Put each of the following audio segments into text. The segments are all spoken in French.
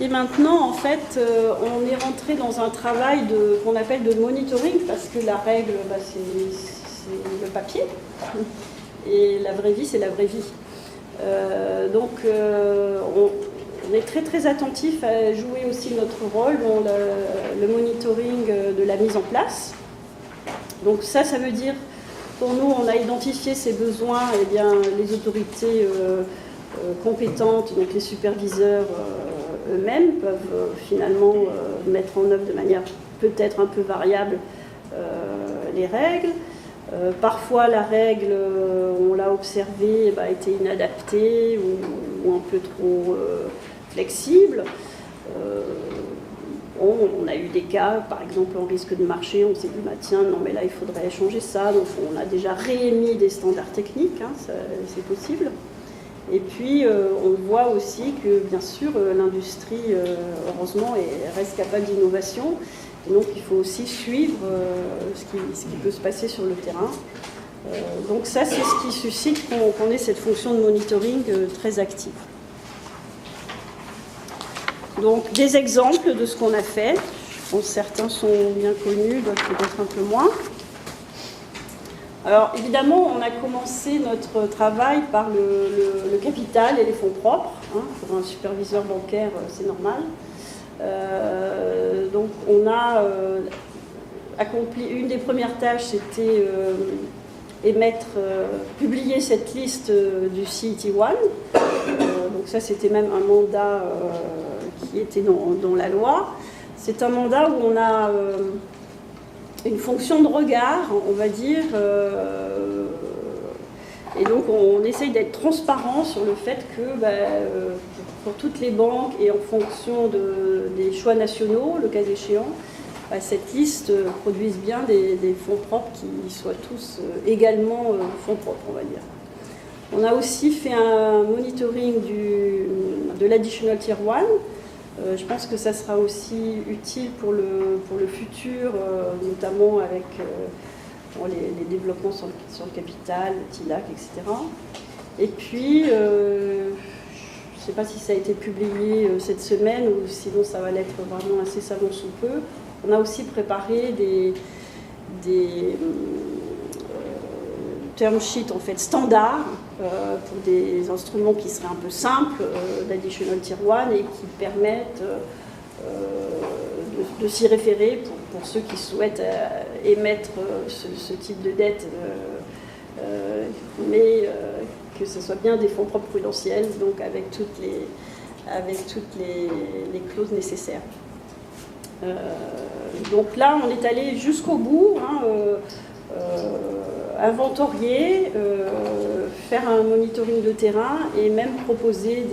Et maintenant, en fait, on est rentré dans un travail qu'on appelle de monitoring, parce que la règle, c'est le papier, et la vraie vie, c'est la vraie vie. Donc, on est très très attentif à jouer aussi notre rôle dans le monitoring de la mise en place. Donc ça veut dire, pour nous, on a identifié ces besoins, et bien les autorités compétentes, donc les superviseurs eux-mêmes peuvent finalement mettre en œuvre de manière peut-être un peu variable les règles. Parfois la règle, on l'a observé, a été inadaptée ou un peu trop flexible. On a eu des cas, par exemple en risque de marché, on s'est dit tiens, non mais là il faudrait changer ça, donc on a déjà réémis des standards techniques, c'est possible. Et puis on voit aussi que bien sûr l'industrie, heureusement, reste capable d'innovation, et donc il faut aussi suivre ce qui peut se passer sur le terrain. Donc ça c'est ce qui suscite qu'on ait cette fonction de monitoring très active. Donc, des exemples de ce qu'on a fait. Bon, certains sont bien connus, d'autres peut-être un peu moins. Alors, évidemment, on a commencé notre travail par le capital et les fonds propres. Pour un superviseur bancaire, c'est normal. Donc, on a accompli une des premières tâches, c'était publier cette liste du CET1. Donc ça, c'était même un mandat qui était dans la loi. C'est un mandat où on a une fonction de regard, on va dire, et donc on essaye d'être transparent sur le fait que pour toutes les banques et en fonction des choix nationaux, le cas échéant, cette liste produise bien des fonds propres qui soient tous également fonds propres, on va dire. On a aussi fait un monitoring de l'Additional Tier 1. Je pense que ça sera aussi utile pour le futur, notamment avec les développements sur le capital, le TILAC, etc. Et puis, je ne sais pas si ça a été publié cette semaine ou sinon ça va l'être vraiment incessamment sous peu. On a aussi préparé des term sheets en fait standards pour des instruments qui seraient un peu simples d'Additional Tier 1 et qui permettent de s'y référer pour ceux qui souhaitent émettre ce type de dette, mais que ce soit bien des fonds propres prudentiels, donc avec toutes les clauses nécessaires. Donc là, on est allé jusqu'au bout, inventorier, faire un monitoring de terrain et même proposer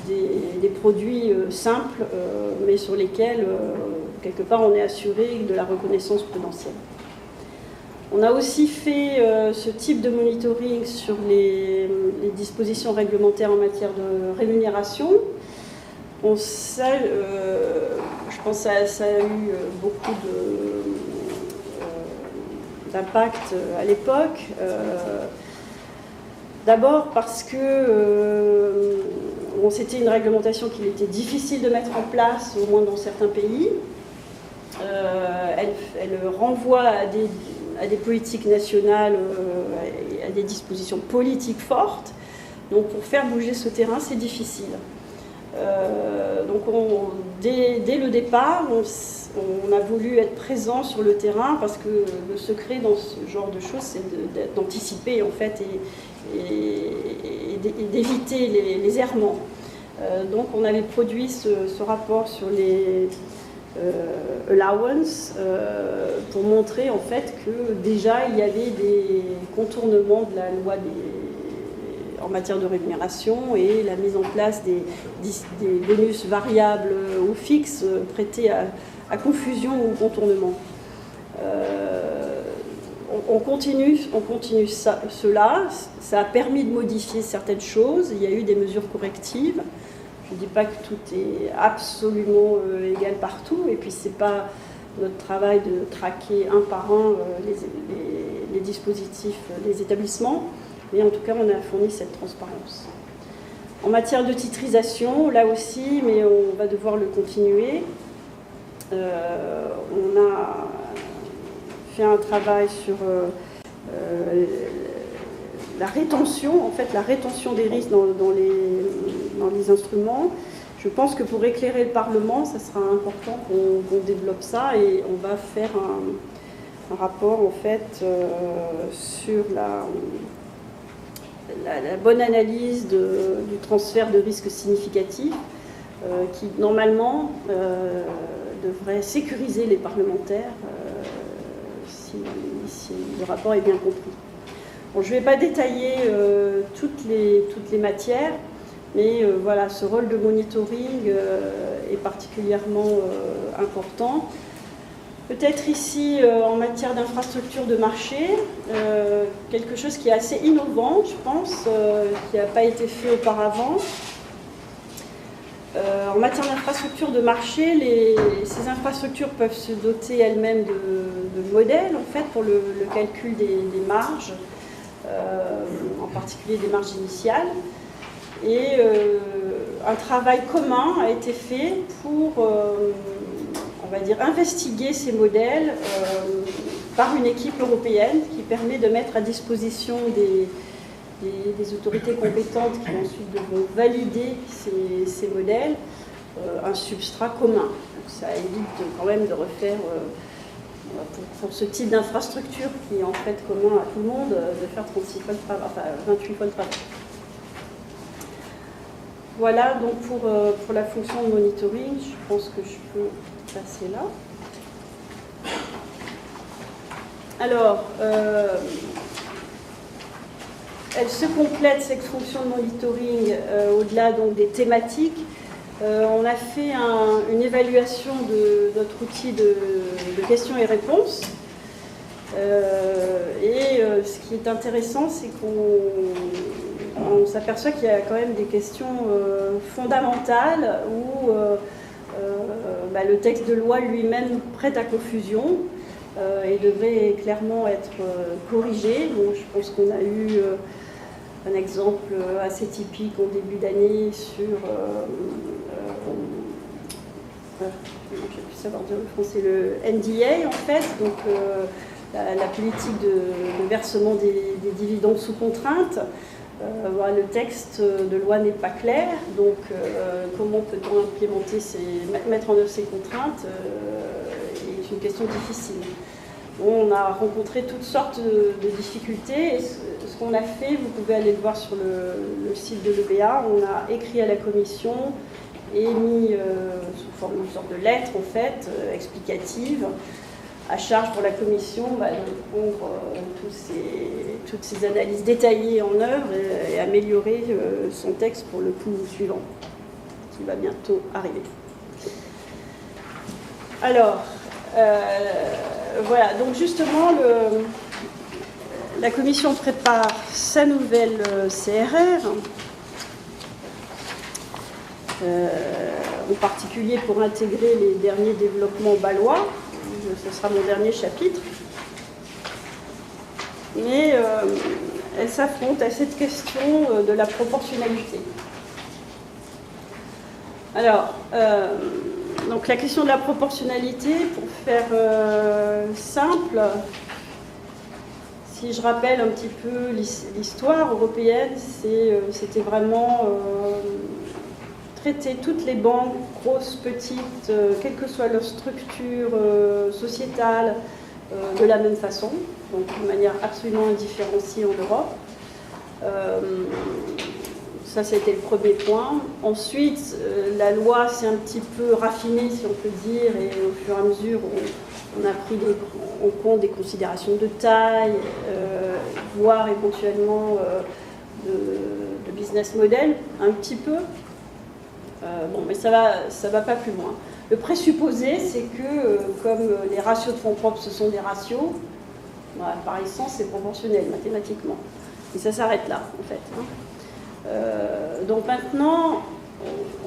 des produits simples, mais sur lesquels, quelque part, on est assuré de la reconnaissance prudentielle. On a aussi fait ce type de monitoring sur les dispositions réglementaires en matière de rémunération. Bon, ça, je pense que ça a eu beaucoup d'impact à l'époque. D'abord parce que c'était une réglementation qu'il était difficile de mettre en place, au moins dans certains pays. Elle renvoie à des politiques nationales, à des dispositions politiques fortes. Donc pour faire bouger ce terrain, c'est difficile. Donc dès le départ, on a voulu être présent sur le terrain parce que le secret dans ce genre de choses, c'est d'anticiper en fait et d'éviter les errements. Donc on avait produit ce rapport sur les allowance pour montrer en fait que déjà il y avait des contournements de la loi en matière de rémunération et la mise en place des bonus variables ou fixes prêtés à confusion ou contournement. On continue cela. Ça a permis de modifier certaines choses. Il y a eu des mesures correctives. Je ne dis pas que tout est absolument égal partout. Et puis, ce n'est pas notre travail de traquer un par un les dispositifs des établissements. Mais en tout cas, on a fourni cette transparence. En matière de titrisation, là aussi, mais on va devoir le continuer. On a fait un travail sur la rétention, en fait, la rétention des risques dans les instruments. Je pense que pour éclairer le Parlement, ça sera important qu'on développe ça, et on va faire un rapport, en fait, sur la bonne analyse du transfert de risques significatifs, qui normalement devrait sécuriser les parlementaires si le rapport est bien compris. Bon, je ne vais pas détailler toutes les matières, mais voilà, ce rôle de monitoring est particulièrement important. Peut-être ici, en matière d'infrastructure de marché, quelque chose qui est assez innovant, je pense, qui n'a pas été fait auparavant. En matière d'infrastructure de marché, ces infrastructures peuvent se doter elles-mêmes de modèles, en fait, pour le calcul des marges, en particulier des marges initiales. Et un travail commun a été fait pour, on va dire, investiguer ces modèles par une équipe européenne qui permet de mettre à disposition des autorités compétentes qui ensuite devront valider ces modèles un substrat commun. Donc ça évite quand même de refaire, pour ce type d'infrastructure qui est en fait commun à tout le monde, de faire 36 fois le travail, enfin 28 fois le travail. Voilà donc pour la fonction de monitoring, je pense que je peux passer là. Alors, elle se complète, cette fonction de monitoring, au-delà donc des thématiques. On a fait une évaluation de notre outil de questions et réponses. Ce qui est intéressant, c'est qu'on s'aperçoit qu'il y a quand même des questions fondamentales où le texte de loi lui-même prête à confusion et devrait clairement être corrigé. Donc, je pense qu'on a eu un exemple assez typique au début d'année sur, je ne sais plus savoir dire le français, le NDA en fait, donc la politique de versement des dividendes sous contrainte. Le texte de loi n'est pas clair, donc comment peut-on implémenter mettre en œuvre ces contraintes est une question difficile. On a rencontré toutes sortes de difficultés, et ce qu'on a fait, vous pouvez aller le voir sur le site de l'EBA, on a écrit à la commission et mis sous forme d'une sorte de lettre en fait, explicative, à charge pour la commission de prendre toutes ces analyses détaillées en œuvre et améliorer son texte pour le coup suivant, qui va bientôt arriver. Alors, voilà, donc justement, la commission prépare sa nouvelle CRR, en particulier pour intégrer les derniers développements bâlois. Ce sera mon dernier chapitre. Mais elle s'affronte à cette question de la proportionnalité. Alors, donc la question de la proportionnalité, pour faire simple, si je rappelle un petit peu l'histoire européenne, c'était vraiment traiter toutes les banques, grosses, petites, quelle que soit leur structure sociétale, de la même façon, donc de manière absolument indifférenciée en Europe. Ça, c'était le premier point. Ensuite, la loi s'est un petit peu raffinée, si on peut dire, et au fur et à mesure, on a pris en compte des considérations de taille, voire éventuellement de business model, un petit peu. Mais ça va pas plus loin. Le présupposé, c'est que, comme les ratios de fonds propres, ce sont des ratios, par essence, c'est proportionnel, mathématiquement. Et ça s'arrête là, en fait. Donc maintenant,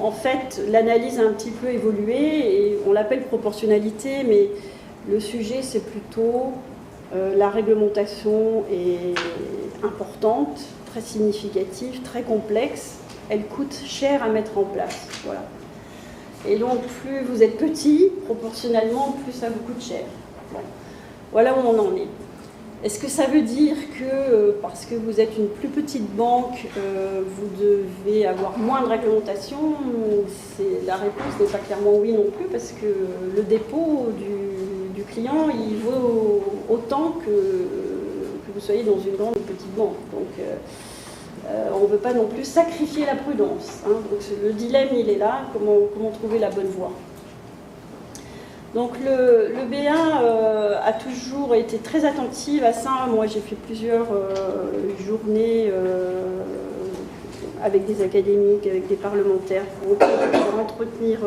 en fait, l'analyse a un petit peu évolué, et on l'appelle proportionnalité, mais le sujet, c'est plutôt la réglementation est importante, très significative, très complexe. elle coûte cher à mettre en place. Voilà. Et donc, plus vous êtes petit, proportionnellement, plus ça vous coûte cher. Bon. Voilà où on en est. Est-ce que ça veut dire que, parce que vous êtes une plus petite banque, vous devez avoir moins de réglementation? La réponse n'est pas clairement oui non plus, parce que le dépôt du client, il vaut autant que vous soyez dans une grande ou petite banque. Donc, on ne veut pas non plus sacrifier la prudence. Hein. Donc, le dilemme, il est là, comment trouver la bonne voie. Donc le B1 a toujours été très attentive à ça. Moi, j'ai fait plusieurs journées avec des académiques, avec des parlementaires pour entretenir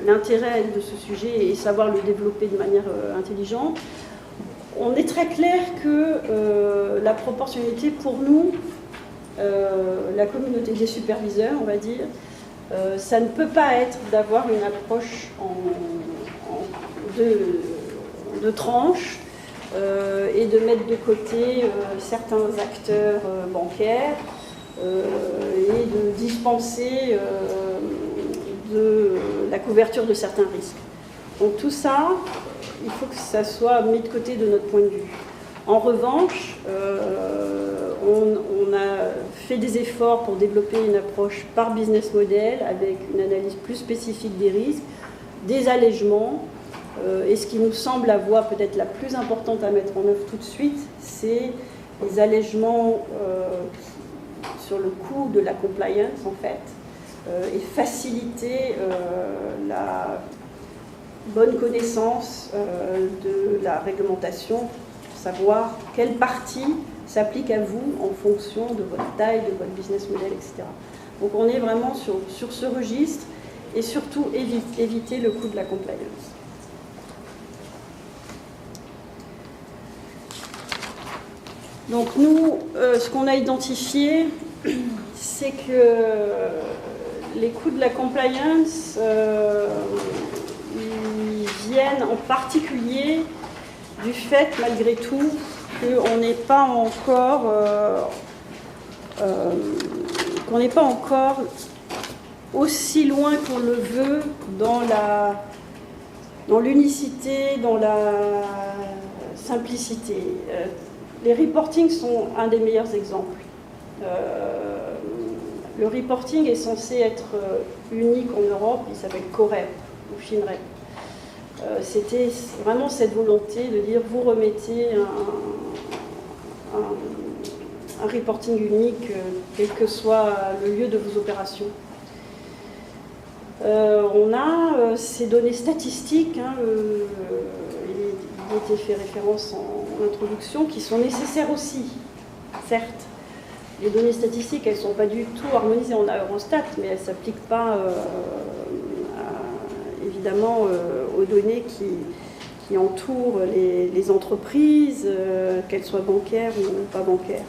l'intérêt de ce sujet et savoir le développer de manière intelligente. On est très clair que la proportionnalité pour nous, la communauté des superviseurs, on va dire, ça ne peut pas être d'avoir une approche de tranches et de mettre de côté certains acteurs bancaires et de dispenser de la couverture de certains risques. Donc tout ça, il faut que ça soit mis de côté de notre point de vue. En revanche, on a fait des efforts pour développer une approche par business model avec une analyse plus spécifique des risques, des allègements. Et ce qui nous semble la voie peut-être la plus importante à mettre en œuvre tout de suite, c'est les allègements sur le coût de la compliance en fait, et faciliter la bonne connaissance de la réglementation, savoir quelle partie s'applique à vous en fonction de votre taille, de votre business model, etc. Donc on est vraiment sur ce registre et surtout éviter le coût de la compliance. Donc nous, ce qu'on a identifié, c'est que les coûts de la compliance, ils viennent en particulier du fait, malgré tout, qu'on n'est pas encore aussi loin qu'on le veut dans l'unicité, dans la simplicité. Les reportings sont un des meilleurs exemples. Le reporting est censé être unique en Europe, il s'appelle COREP ou FINREP. C'était vraiment cette volonté de dire vous remettez un reporting unique, quel que soit le lieu de vos opérations. On a ces données statistiques, hein, il a été fait référence en introduction, qui sont nécessaires aussi, certes. Les données statistiques, elles ne sont pas du tout harmonisées. On a Eurostat, mais elles ne s'appliquent pas évidemment aux données qui entourent les entreprises, qu'elles soient bancaires ou pas bancaires.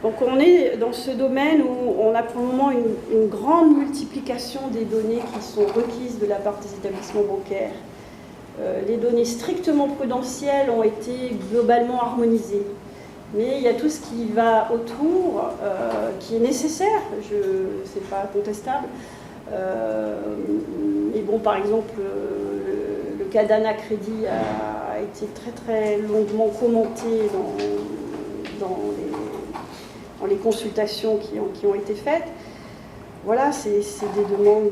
Donc on est dans ce domaine où on a pour le moment une grande multiplication des données qui sont requises de la part des établissements bancaires. Les données strictement prudentielles ont été globalement harmonisées. Mais il y a tout ce qui va autour, qui est nécessaire, c'est pas contestable. Mais bon, par exemple, le cas d'Anna Crédit a été très très longuement commenté dans les consultations qui ont été faites. Voilà, c'est des demandes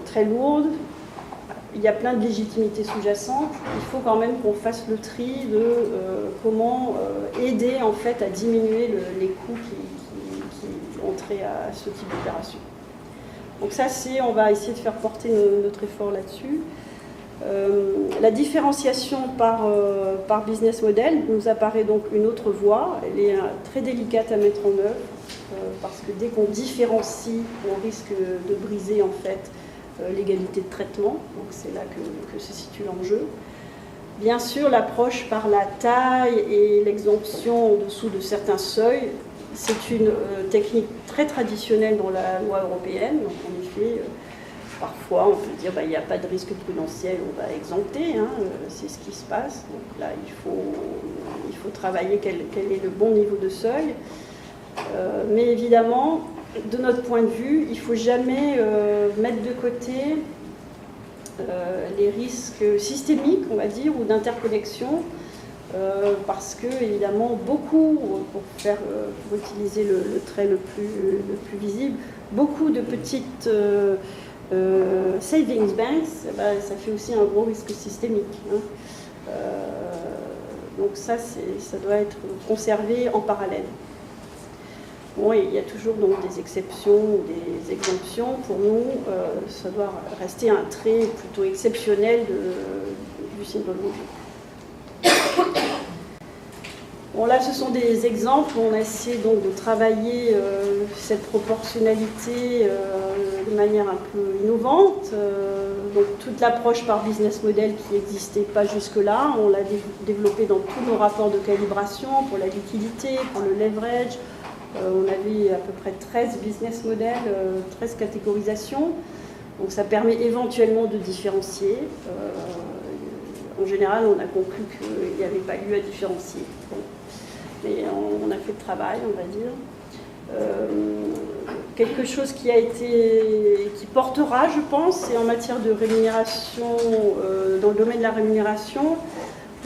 très lourdes. Il y a plein de légitimités sous-jacentes. Il faut quand même qu'on fasse le tri de comment aider en fait à diminuer les coûts qui ont trait à ce type d'opération. Donc ça, on va essayer de faire porter notre effort là-dessus. La différenciation par business model nous apparaît donc une autre voie. Elle est très délicate à mettre en œuvre parce que dès qu'on différencie, on risque de briser en fait l'égalité de traitement. Donc c'est là que se situe l'enjeu. Bien sûr, l'approche par la taille et l'exemption en dessous de certains seuils, c'est une technique très traditionnelle dans la loi européenne. Donc en effet, parfois on peut dire il n'y a pas de risque prudentiel, on va exempter, hein, c'est ce qui se passe. Donc là, il faut travailler quel est le bon niveau de seuil. Mais évidemment, de notre point de vue, il ne faut jamais mettre de côté les risques systémiques, on va dire, ou d'interconnexion, parce que, évidemment, beaucoup, pour utiliser le trait le plus visible, beaucoup de petites savings banks, ça fait aussi un gros risque systémique. Hein. Donc ça doit être conservé en parallèle. Bon, il y a toujours donc des exceptions ou des exemptions. Pour nous, ça doit rester un trait plutôt exceptionnel du symbole rouge. Bon, là, ce sont des exemples où on a essayé donc de travailler cette proportionnalité de manière un peu innovante. Donc, toute l'approche par business model qui n'existait pas jusque-là, on l'a développée dans tous nos rapports de calibration pour la liquidité, pour le leverage. On avait à peu près 13 business models, 13 catégorisations. Donc, ça permet éventuellement de différencier. En général, on a conclu qu'il n'y avait pas lieu à différencier. Bon. Mais on a fait le travail, on va dire. Quelque chose qui portera, je pense, c'est en matière de rémunération, dans le domaine de la rémunération,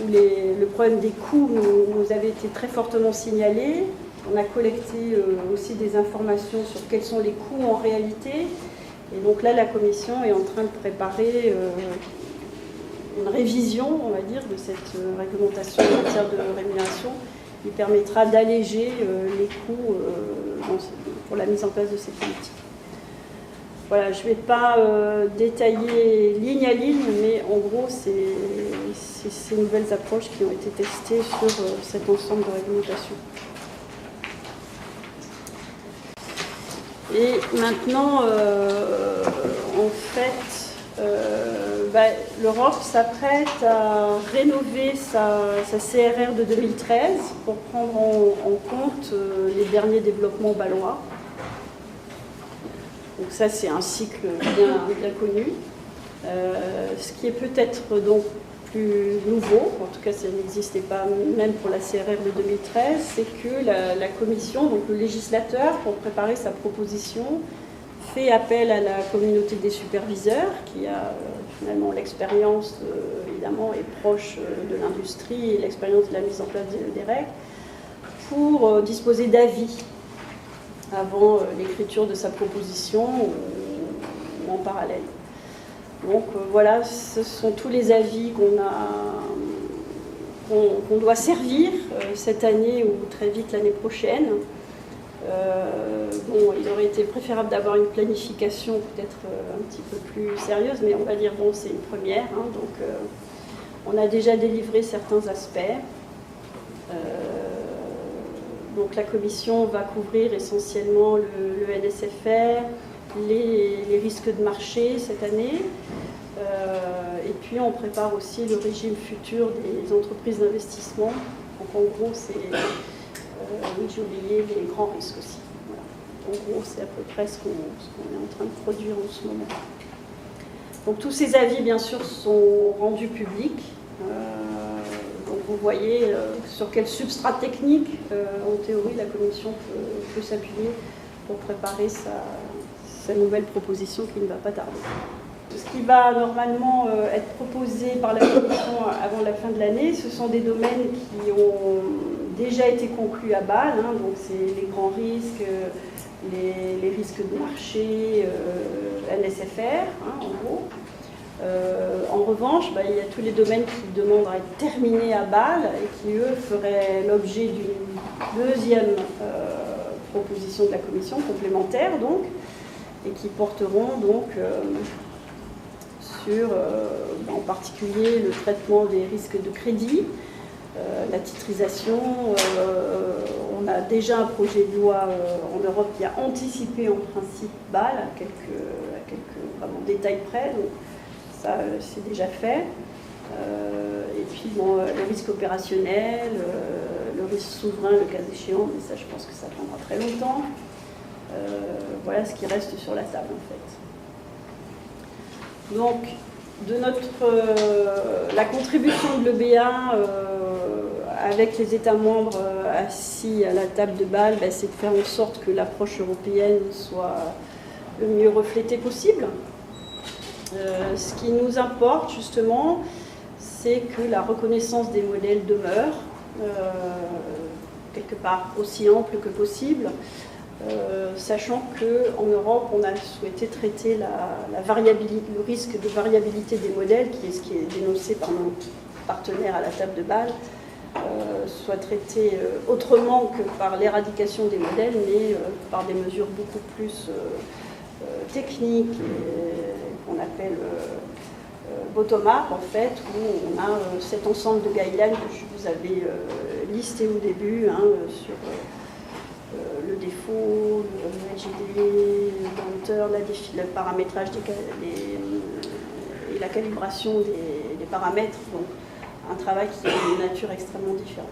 où le problème des coûts nous avait été très fortement signalé. On a collecté aussi des informations sur quels sont les coûts en réalité. Et donc là, la Commission est en train de préparer une révision, on va dire, de cette réglementation en matière de rémunération qui permettra d'alléger les coûts pour la mise en place de ces politiques. Voilà, je ne vais pas détailler ligne à ligne, mais en gros, c'est ces nouvelles approches qui ont été testées sur cet ensemble de réglementations. Et maintenant, en fait, l'Europe s'apprête à rénover sa CRR de 2013 pour prendre en compte les derniers développements bâlois. Donc ça, c'est un cycle bien connu. Ce qui est peut-être donc plus nouveau, en tout cas ça n'existait pas même pour la CRR de 2013, c'est que la Commission, donc le législateur, pour préparer sa proposition, fait appel à la communauté des superviseurs, qui a finalement l'expérience, évidemment, est proche de l'industrie et l'expérience de la mise en place des règles, pour disposer d'avis avant l'écriture de sa proposition ou en parallèle. Donc voilà, ce sont tous les avis qu'on doit servir cette année ou très vite l'année prochaine. Bon, il aurait été préférable d'avoir une planification peut-être un petit peu plus sérieuse, mais on va dire, bon, c'est une première. Hein, donc on a déjà délivré certains aspects. Donc la Commission va couvrir essentiellement le NSFR, les risques de marché cette année, et puis on prépare aussi le régime futur des entreprises d'investissement. Donc en gros, c'est, oui, j'ai oublié, les grands risques aussi. Voilà. En gros, c'est à peu près ce qu'on est en train de produire en ce moment. Donc tous ces avis, bien sûr, sont rendus publics. Donc vous voyez sur quel substrat technique, en théorie, la Commission peut s'appuyer pour préparer sa nouvelle proposition qui ne va pas tarder. Ce qui va normalement être proposé par la Commission avant la fin de l'année, ce sont des domaines qui ont déjà été conclus à Bâle, hein, donc c'est les grands risques, les risques de marché, NSFR, hein, en gros. En revanche, il y a tous les domaines qui demandent à être terminés à Bâle et qui, eux, feraient l'objet d'une deuxième proposition de la Commission, complémentaire donc, et qui porteront donc sur, en particulier, le traitement des risques de crédit, la titrisation. On a déjà un projet de loi en Europe qui a anticipé en principe Bâle à quelques vraiment détails près. Donc, ça, c'est déjà fait. Et puis, bon, le risque opérationnel, le risque souverain, le cas échéant, mais ça, je pense que ça prendra très longtemps. Voilà ce qui reste sur la table, en fait. Donc, la contribution de l'EBA avec les États membres assis à la table de Bâle, c'est de faire en sorte que l'approche européenne soit le mieux reflétée possible. Ce qui nous importe justement, c'est que la reconnaissance des modèles demeure, quelque part aussi ample que possible, sachant qu'en Europe, on a souhaité traiter le risque de variabilité des modèles, qui est ce qui est dénoncé par nos partenaires à la table de Bâle, soit traité autrement que par l'éradication des modèles, mais par des mesures beaucoup plus techniques, qu'on appelle bottom-up, en fait, où on a cet ensemble de guidelines que je vous avais listé au début, sur le défaut, le LGD, le lenteur, le paramétrage et la calibration des paramètres. Donc, un travail qui est de nature extrêmement différente.